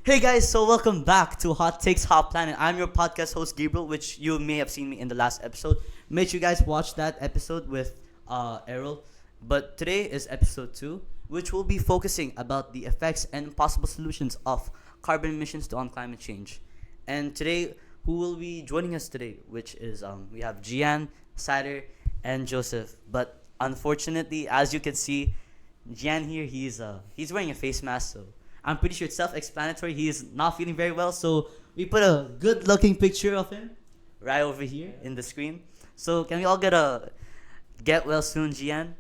Hey guys, so welcome back to Hot Takes Hot Planet. I'm your podcast host Gabriel, which you may have seen me in the last episode. Make sure you guys watch that episode with Errol. But today is episode 2, which will be focusing about the effects and possible solutions of carbon emissions on climate change. And today, who will be joining us today? Which is we have Gian, Sider, and Joseph. But unfortunately, as you can see, Gian here, he's wearing a face mask, so I'm pretty sure it's self-explanatory. He's not feeling very well, so we put a good-looking picture of him right over here in the screen. So can we all get well soon, Gian?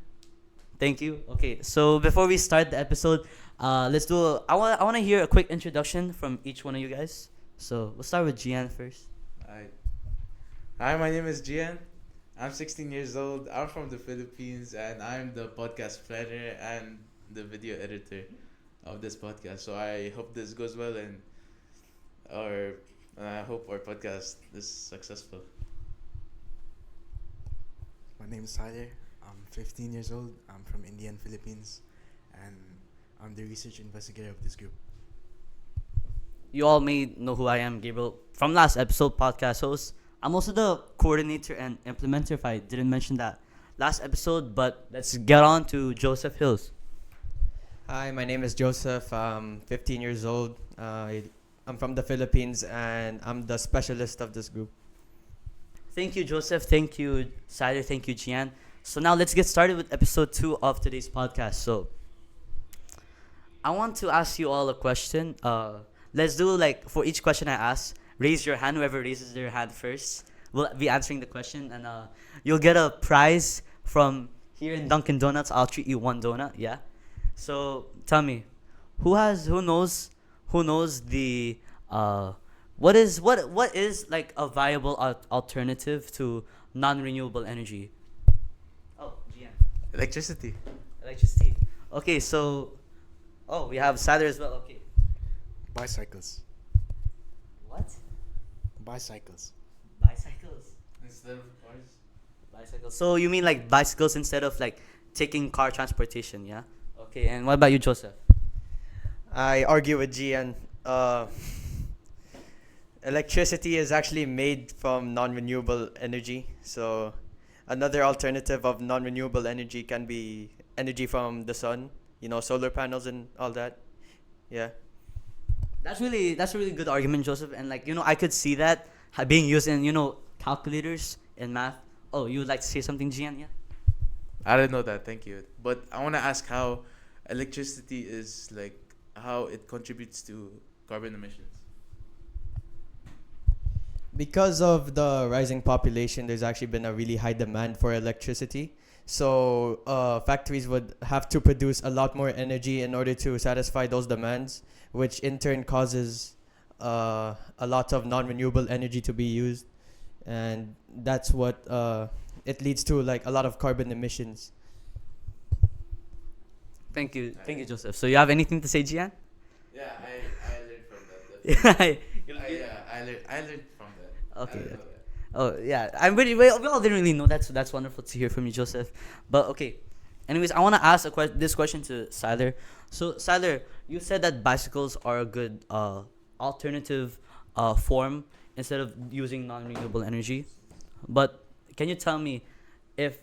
Thank you. Okay, so before we start the episode, let's do. I want to hear a quick introduction from each one of you guys. So we'll start with Gian first. Hi. Hi, my name is Gian. I'm 16 years old. I'm from the Philippines, and I'm the podcast planner and the video editor of this podcast. So I hope this goes well, and I hope our podcast is successful. My name is Tyler. I'm 15 years old. I'm from India and Philippines, and I'm the research investigator of this group. You all may know who I am, Gabriel, from last episode, podcast host. I'm also the coordinator and implementer, if I didn't mention that last episode. But let's get on to Joseph Hills. Hi, my name is Joseph. I'm 15 years old. I'm from the Philippines and I'm the specialist of this group. Thank you, Joseph. Thank you, Sider. Thank you, Gian. So now let's get started with episode 2 of today's podcast. So I want to ask you all a question. Let's do like for each question I ask, raise your hand. Whoever raises their hand first will be answering the question, and you'll get a prize from here in Dunkin' Donuts. I'll treat you one donut. Yeah. So tell me, who knows the what is like a viable alternative to non-renewable energy? Oh, Gian. Electricity. Electricity. Okay, so we have Sadr as well. Okay. Bicycles. What? Bicycles. Bicycles. Instead of cars. Bicycles. So you mean like bicycles instead of like taking car transportation, yeah? Okay, and what about you, Joseph? I argue with Gian. Electricity is actually made from non-renewable energy. So another alternative of non-renewable energy can be energy from the sun, solar panels and all that. Yeah. That's a really good argument, Joseph. And like I could see that being used in calculators in math. Oh, you would like to say something, Gian? Yeah. I didn't know that. Thank you. But I want to ask how electricity is like how it contributes to carbon emissions. Because of the rising population, there's actually been a really high demand for electricity. So factories would have to produce a lot more energy in order to satisfy those demands, which in turn causes a lot of non-renewable energy to be used. And that's what it leads to, like a lot of carbon emissions. Thank you, Joseph. So you have anything to say, Gian? Yeah, I learned from that. Yeah. I learned from that. Okay. I didn't know that. Oh yeah, we all didn't really know that, so that's wonderful to hear from you, Joseph. But okay, anyways, I want to ask this question to Siler. So Siler, you said that bicycles are a good alternative form instead of using non-renewable energy. But can you tell me, if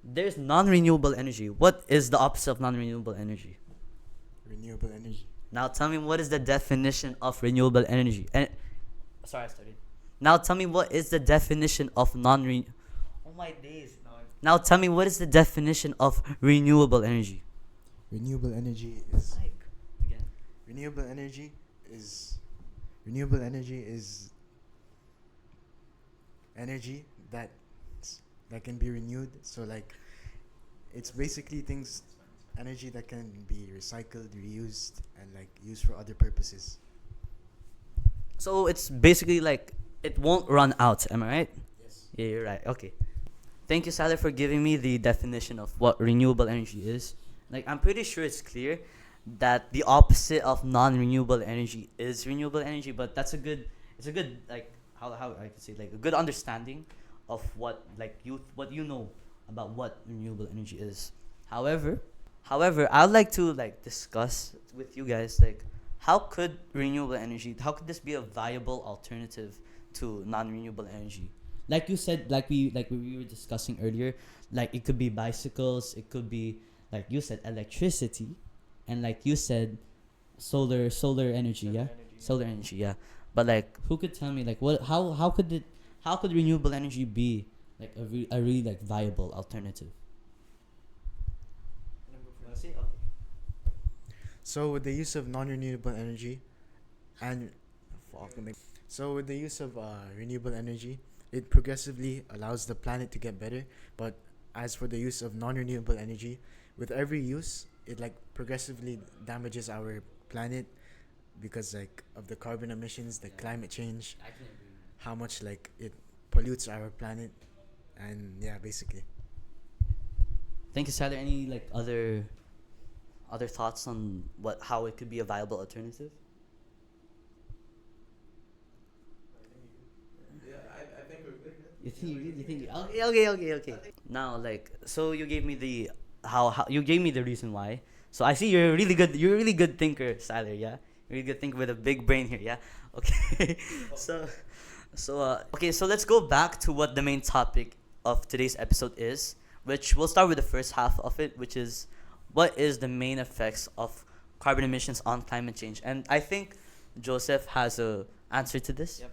there's non-renewable energy, what is the opposite of non-renewable energy? Renewable energy. Now tell me, what is the definition of renewable energy? And sorry, I started. Now tell me, what is the definition of Oh my days. Now tell me, what is the definition of renewable energy? Renewable energy is Like, again. renewable energy is renewable energy is energy that can be renewed. So like it's basically energy that can be recycled, reused, and like used for other purposes. So it's basically like it won't run out. Am I right? Yes. Yeah, you're right. Okay. Thank you, Salah, for giving me the definition of what renewable energy is. Like, I'm pretty sure it's clear that the opposite of non-renewable energy is renewable energy, but it's a good like how I could say, like, a good understanding of what you know about what renewable energy is. However, I'd like to like discuss with you guys like how could renewable energy? How could this be a viable alternative to non-renewable energy? Like you said, like we were discussing earlier, like it could be bicycles, it could be like you said electricity, and like you said solar energy, yeah, solar energy, yeah. But like, who could tell me like what how could renewable energy be like a really like viable alternative? So with the use of non-renewable energy, and fuck, so with the use of renewable energy, it progressively allows the planet to get better. But as for the use of non-renewable energy, with every use, it like progressively damages our planet because like of the carbon emissions, the climate change, I can agree. how much like it pollutes our planet, and yeah, basically. Thank you, Tyler. Any like other thoughts on how it could be a viable alternative? Yeah, I think we're good. You think you did? You think? Okay. Now, like, so you gave me the how you gave me the reason why. So I see you're a really good. You're a really good thinker, Tyler. Yeah, you're a really good thinker with a big brain here. Yeah. Okay. Okay. So let's go back to what the main topic of today's episode is, which we'll start with the first half of it, which is what is the main effects of carbon emissions on climate change. And I think Joseph has a answer to this. Yep.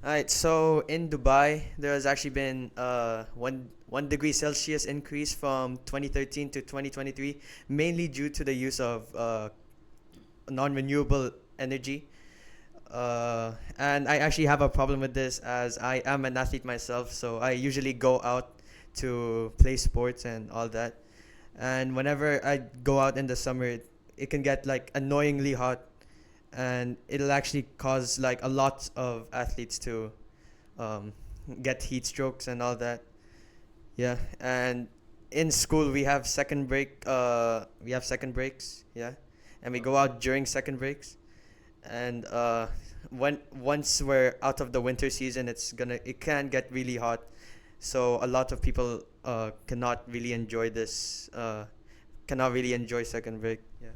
Alright, so in Dubai, there has actually been one degree Celsius increase from 2013 to 2023, mainly due to the use of non-renewable energy. And I actually have a problem with this as I am an athlete myself, so I usually go out to play sports and all that. And whenever I go out in the summer, it can get like annoyingly hot, and it'll actually cause like a lot of athletes to get heat strokes and all that. Yeah, and in school we have second break. We have second breaks. Yeah, and we go out during second breaks, and once we're out of the winter season, it can get really hot. So a lot of people cannot really enjoy this. Cannot really enjoy second break. Yeah.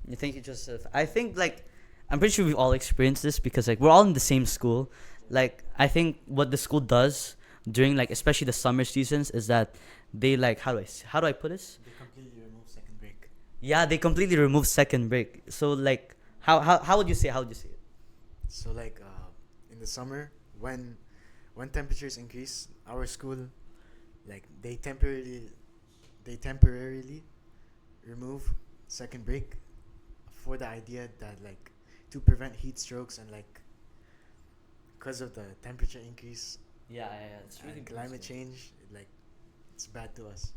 You think you Joseph? I think like I'm pretty sure we've all experienced this because like we're all in the same school. Like I think what the school does during like especially the summer seasons is that they like how do I put this? They completely remove second break. Yeah, they completely remove second break. So like how would you say it? So like in the summer when temperatures increase, our school like they temporarily remove second break for the idea that like to prevent heat strokes and like because of the temperature increase Yeah, it's and climate change, like it's bad to us.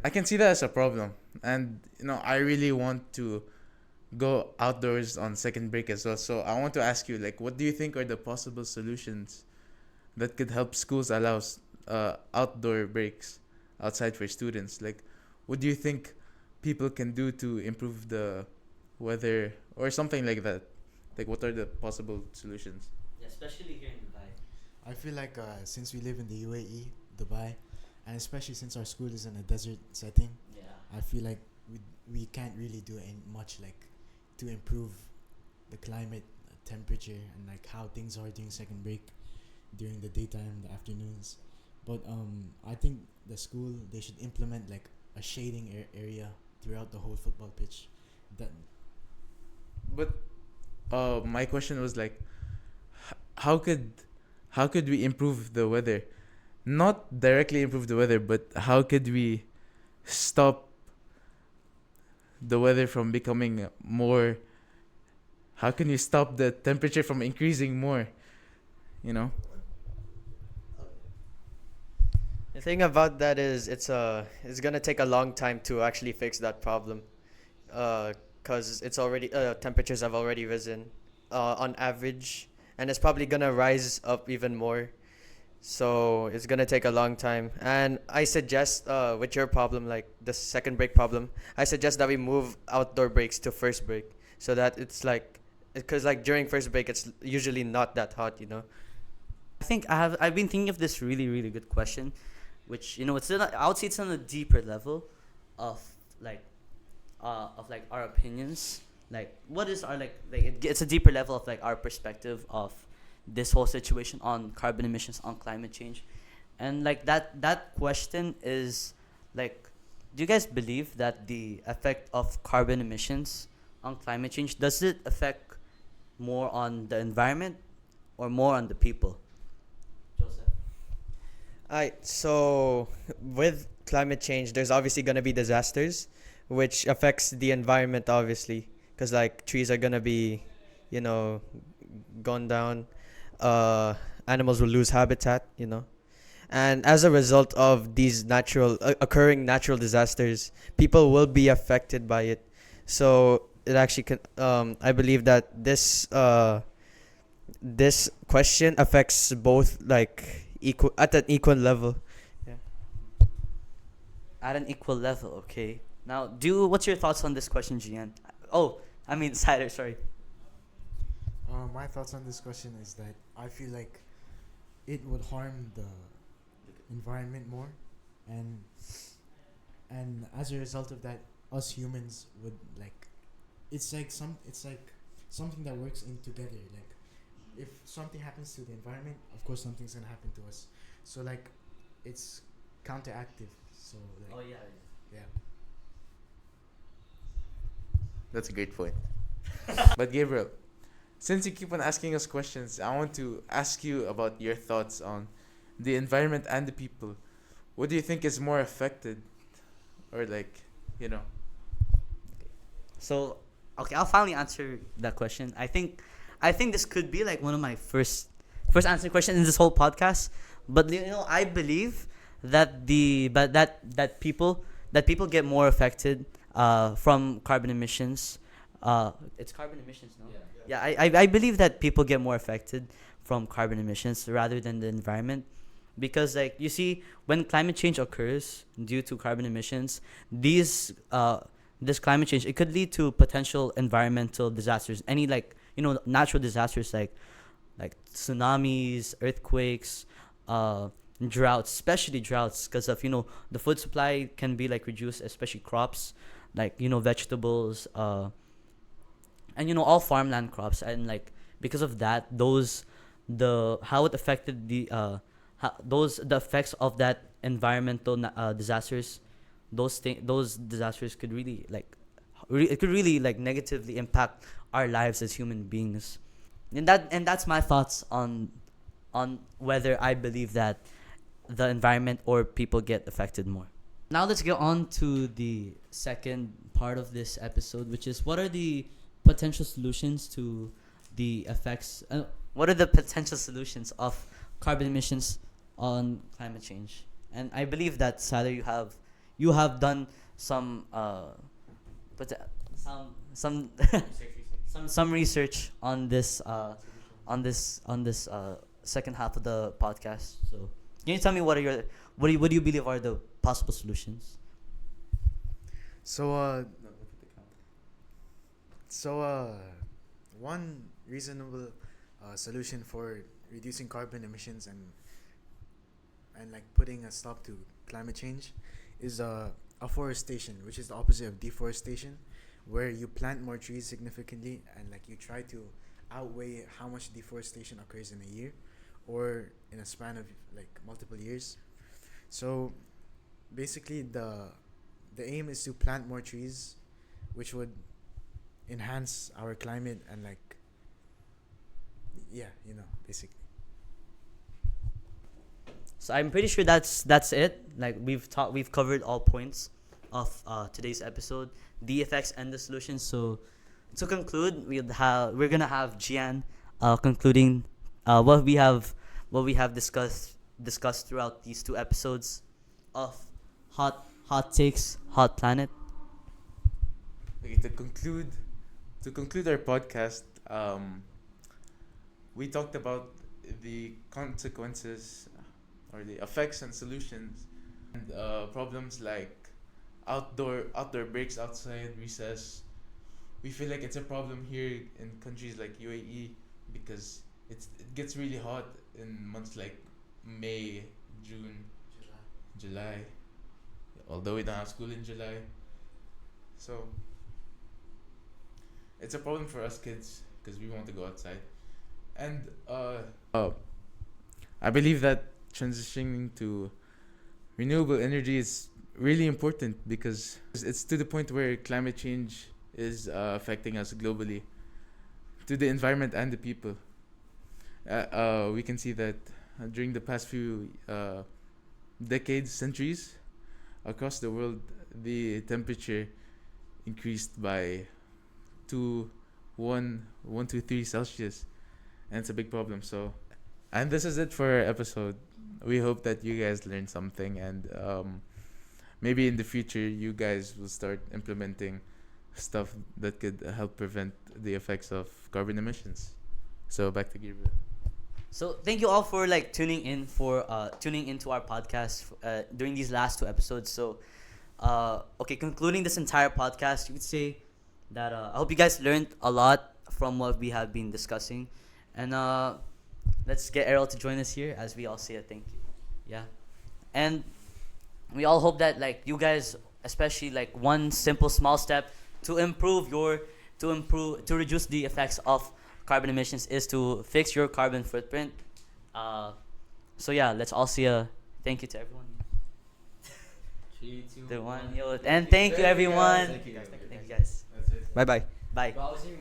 I can see that as a problem, and I really want to go outdoors on second break as well. So I want to ask you, like, what do you think are the possible solutions that could help schools allow outdoor breaks outside for students? Like, what do you think people can do to improve the weather or something like that? Like, what are the possible solutions? Yeah, especially here in Dubai. I feel like since we live in the UAE, Dubai, and especially since our school is in a desert setting, Yeah. I feel like we can't really do much like to improve the climate, temperature, and like how things are during second break, during the daytime, the afternoons. But I think the school they should implement like a shading area throughout the whole football pitch. That But my question was like, how could we improve the weather? Not directly improve the weather, but how could we stop the weather from becoming more? How can you stop the temperature from increasing more? You know? The thing about that is it's gonna take a long time to actually fix that problem, cause it's already temperatures have already risen, on average, and it's probably gonna rise up even more. So it's gonna take a long time, and I suggest with your problem, like the second break problem, I suggest that we move outdoor breaks to first break, so that it's like, because like during first break it's usually not that hot, you know. I think I've been thinking of this really really good question, which it's I would say it's on a deeper level of like of like our opinions. Like, what is our it's a deeper level of like our perspective of this whole situation on carbon emissions, on climate change, and like that question is like, do you guys believe that the effect of carbon emissions on climate change, does it affect more on the environment or more on the people? Joseph. Alright, so with climate change, there's obviously gonna be disasters, which affects the environment obviously, because like trees are gonna be, you know, gone down. Uh, Animals will lose habitat, you know, and as a result of these occurring natural disasters, people will be affected by it. So it actually can. I believe that this question affects both like equal at an equal level. At an equal level, okay. Now, what's your thoughts on this question, Gian? Oh, I mean, Sider, sorry. My thoughts on this question is that I feel like it would harm the environment more, and as a result of that, us humans would like, it's like something that works in together. Like, if something happens to the environment, of course something's gonna happen to us. So like, it's counteractive. So like, Oh, yeah. yeah. That's a great point. But Gabriel, since you keep on asking us questions, I want to ask you about your thoughts on the environment and the people. What do you think is more affected, or like, you know? So, okay, I'll finally answer that question. I think this could be like one of my first answer question in this whole podcast. But I believe that people get more affected from carbon emissions. It's carbon emissions, no? Yeah, I believe that people get more affected from carbon emissions rather than the environment, because like you see, when climate change occurs due to carbon emissions, this climate change, it could lead to potential environmental disasters, any like natural disasters like tsunamis, earthquakes, droughts, especially droughts, because of the food supply can be like reduced, especially crops like vegetables, and all farmland crops, and like because of that, how it affected the effects of that environmental disasters, those disasters could really like it could really like negatively impact our lives as human beings. And that's my thoughts on whether I believe that the environment or people get affected more. Now let's get on to the second part of this episode, which is what are the potential solutions to the effects. What are the potential solutions of carbon emissions on climate change? And I believe that Sader, you have done some some some research on this second half of the podcast. So can you tell me what do you believe are the possible solutions? So one reasonable solution for reducing carbon emissions and like putting a stop to climate change is afforestation, which is the opposite of deforestation, where you plant more trees significantly and like you try to outweigh how much deforestation occurs in a year or in a span of like multiple years. So basically the aim is to plant more trees, which would enhance our climate and like basically. So I'm pretty sure that's it. Like we've covered all points of today's episode, the effects and the solutions. So to conclude, we're gonna have Gian concluding what we have discussed throughout these two episodes of Hot Takes, Hot Planet. Okay, to conclude our podcast, we talked about the consequences or the effects and solutions and problems like outdoor breaks outside recess. We feel like it's a problem here in countries like UAE because it gets really hot in months like May, June, July. Although we don't have school in July. So it's a problem for us kids because we want to go outside, and I believe that transitioning to renewable energy is really important because it's to the point where climate change is affecting us globally, to the environment and the people. We can see that during the past few decades, centuries, across the world, the temperature increased by 1 to 3 Celsius, and it's a big problem. So, and this is it for our episode. We hope that you guys learned something, and maybe in the future you guys will start implementing stuff that could help prevent the effects of carbon emissions. So back to Gabriel. So thank you all for like tuning into our podcast during these last 2 episodes. So okay, concluding this entire podcast, you could say that I hope you guys learned a lot from what we have been discussing, and let's get Errol to join us here as we all say a thank you. Yeah, and we all hope that like you guys, especially like one simple small step to reduce the effects of carbon emissions is to fix your carbon footprint. So yeah, let's all say a thank you to everyone. 3, 2, The one, yo, and thank you everyone. Thank you guys. Thank you guys. That's it. Bye bye. Bye. Browsing